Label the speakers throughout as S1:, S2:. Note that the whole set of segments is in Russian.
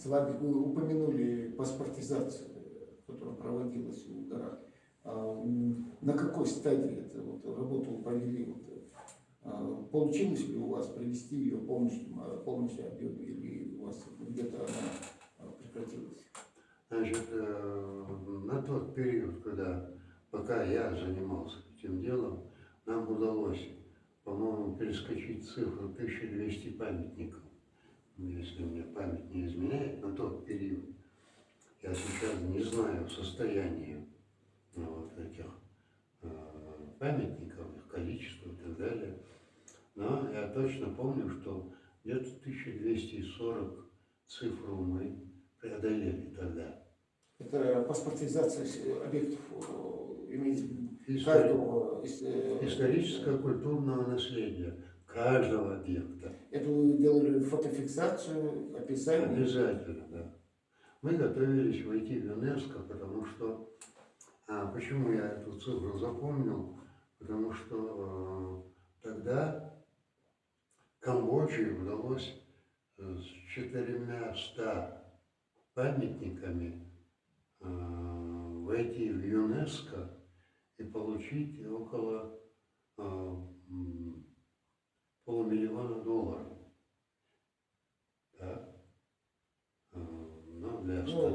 S1: с вами, вы упомянули паспортизацию, которая проводилась в горах. На какой стадии эту вот работу вы провели? Получилось ли у вас провести ее полностью объем, или у вас где-то она прекратилась?
S2: Значит, на тот период, пока я занимался этим делом, нам удалось, по-моему, перескочить цифру 1200 памятников, если мне память не изменяет, на тот период. Я сейчас не знаю состояние вот этих памятников, их количество и так далее, но я точно помню, что где-то 1240 цифру мы преодолели тогда.
S1: Это паспортизация объектов, имеется
S2: исторического культурного наследия каждого объекта.
S1: Это вы делали фотофиксацию, описание?
S2: Обязательно, да. Мы готовились войти в ЮНЕСКО, потому что... почему я эту цифру запомнил? Потому что тогда Камбоджи удалось с 400 памятниками войти в ЮНЕСКо и получить около $500 000. Да?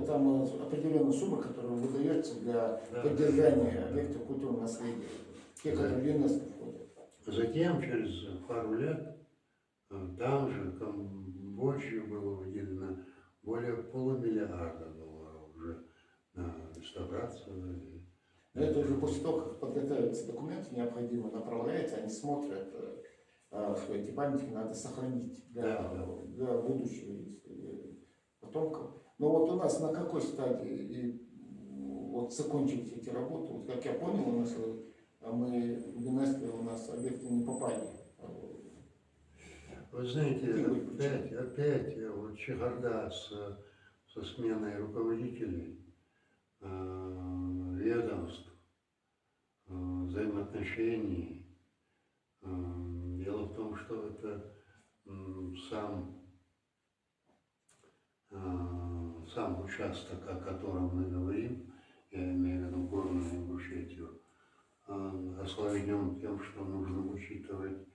S1: Там определенная сумма, которая выдается для поддержания объектов культурного наследия, те, которые в ЮНЕСКО входят.
S2: Затем, через пару лет, там же в Камбоджи было выделено более $500 000 уже на реставрацию.
S1: Это уже после того, как подготовятся документы, необходимо направляется, они смотрят, что эти памятники надо сохранить для будущего потомков. Но вот у нас на какой стадии вот закончились эти работы? Вот как я понял, у нас мы в ЮНЕСКО у нас объекты не попали.
S2: Вы знаете, опять вот чехарда со сменой руководителей, ведомств, взаимоотношений. Дело в том, что это сам участок, о котором мы говорим, я имею в виду Горную Ингушетию, осложнен тем, что нужно учитывать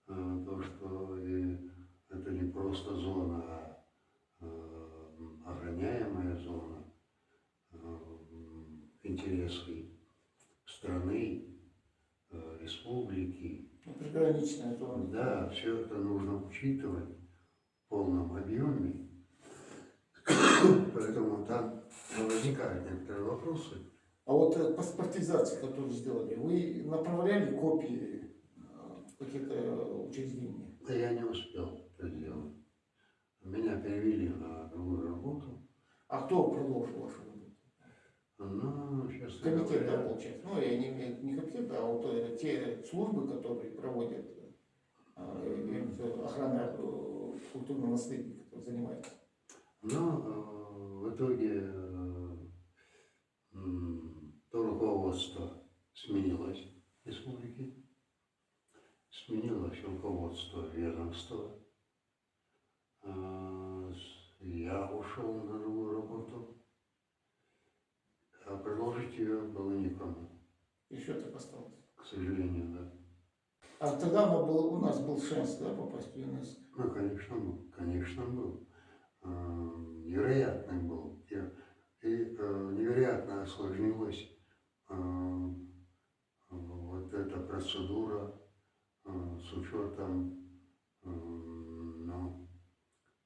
S2: то, что это не просто зона, а охраняемая зона, интересы страны, республики.
S1: Приграничная зона.
S2: Да, все это нужно учитывать в полном объеме. Поэтому там возникают некоторые вопросы.
S1: А вот паспортизация, которую сделали, вы направляли копии в какие-то учреждения?
S2: Да я не успел это сделать. Меня перевели на другую работу.
S1: А кто продолжил вашу работу?
S2: Ну, сейчас
S1: комитет, да, получается? Ну, я не имею не комитет, а вот те службы, которые проводят охрана культурного наследия, которые занимаются.
S2: Но в итоге то руководство сменилось в республике, сменилось руководство ведомства. Я ушел на другую работу, а продолжить ее было некому.
S1: Еще так осталось?
S2: К сожалению, да.
S1: А тогда у нас был шанс, да, попасть в ЮНЕСКО?
S2: Ну, конечно был. Невероятный был. И невероятно осложнилась вот эта процедура с учетом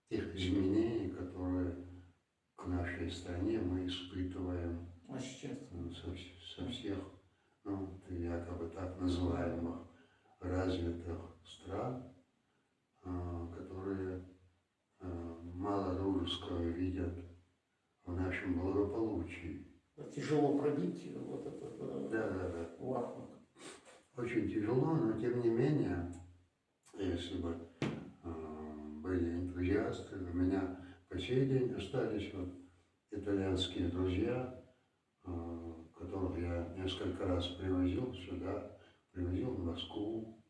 S2: тех изменений, которые в нашей стране мы испытываем со всех якобы так называемых развитых стран, которые мало дружеского видят в нашем благополучии.
S1: Тяжело пробить вот этот вакуум.
S2: Очень тяжело, но тем не менее, если бы были энтузиасты, у меня по сей день остались вот итальянские друзья, которых я несколько раз привозил сюда, привозил в Москву,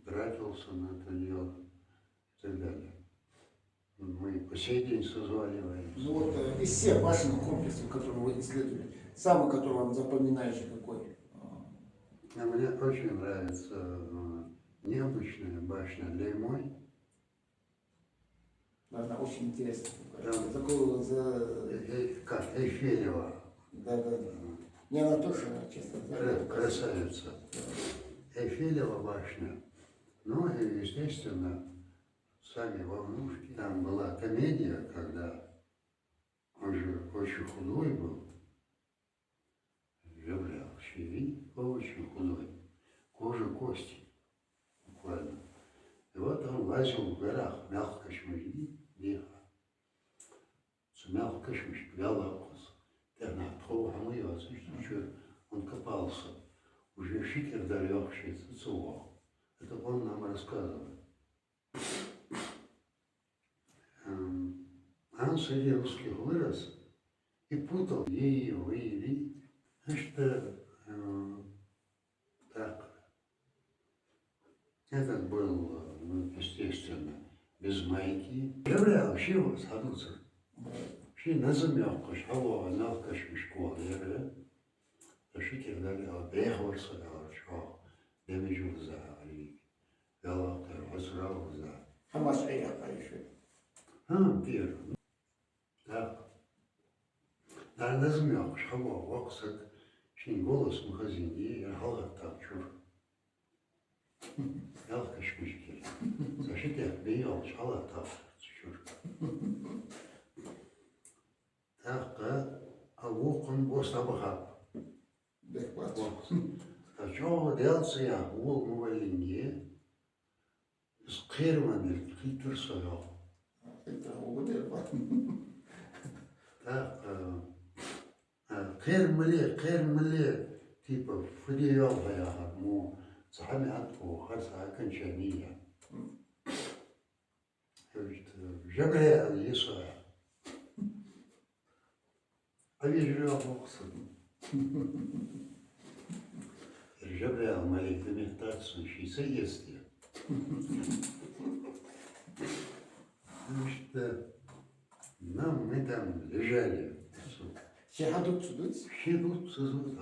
S2: тратился на это дело и так далее. Мы по сей день созваниваемся.
S1: Ну вот из всех башенных комплексов, которые вы исследовали, самый, который вам запоминающий какой?
S2: А мне очень нравится необычная башня Леймой.
S1: Она очень интересная.
S2: Да.
S1: Такую
S2: Как Эйфелева.
S1: Да. Не, она тоже, честно говоря.
S2: Красавица. Эйфелева башня. Ну и, естественно, сами Вовнушки. Там была комедия, когда он же очень худой был. Являл щеви, очень худой. Кожа, кости. Буквально. И вот он лазил в горах, мягкошмыли, лихо. Мягкошмыш, вялокос. Терна, тхоухамы, что он копался. Уже шикер далекший, цуцуо. Это он нам рассказывает. Анс Ильевский вырос и путал ее. Значит, так. Этот был, ну, естественно, без майки. Являл, чего садутся. Ши на замёвку, шало, навкаш мешкова, я шикер далеко, бехворса, что, демежу за, галактер, возрал за.
S1: Хамаш Аяха еще.
S2: Пир. Так. На замёвку, шало, воксак, ши голос в магазине, я галак так чур. Навкаш мешкер. Зашитер, бейал, шало так чур. Так, а вокон босабахап.
S1: Бехват.
S2: А что делается я? Вол мувалинье. Скирманер, хитр сорок.
S1: Это угодил.
S2: Так, кермле, типа, фудеял я, му, сами атку, хаса, окончания. Жабря, леса. А вижу бокса. Жабря, маленький медитацию, соедствие. Значит, мы там лежали.
S1: Ще гадут судуть?
S2: Все идут, созывают,